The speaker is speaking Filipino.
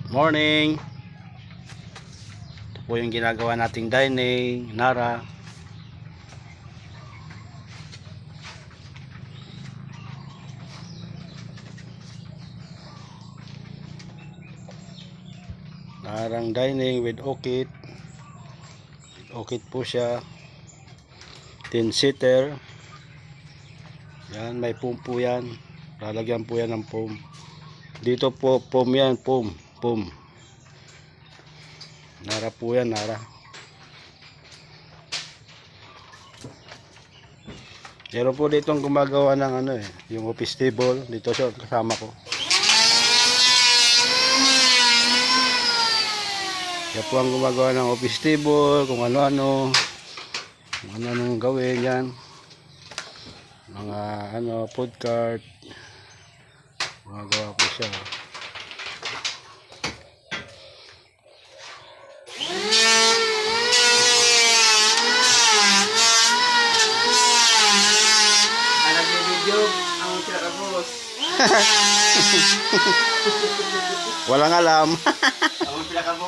Morning. Ito po yung ginagawa nating dining, Nara. Narang dining with orchid. Orchid po siya. 10-seater. Yan, may foam po yan. Lalagyan po yan ng foam. Dito po, foam yan, foam. Nara po yan, Nara. Meron po dito ang gumagawa ng yung office table. Dito siya kasama ko. Siya po ang gumagawa ng office table, kung ano-ano. Kung ano-anong gawin yan. Mga food cart. Gumagawa po siya. Video ang pinaka-boss. Walang alam. Ang pinaka-boss.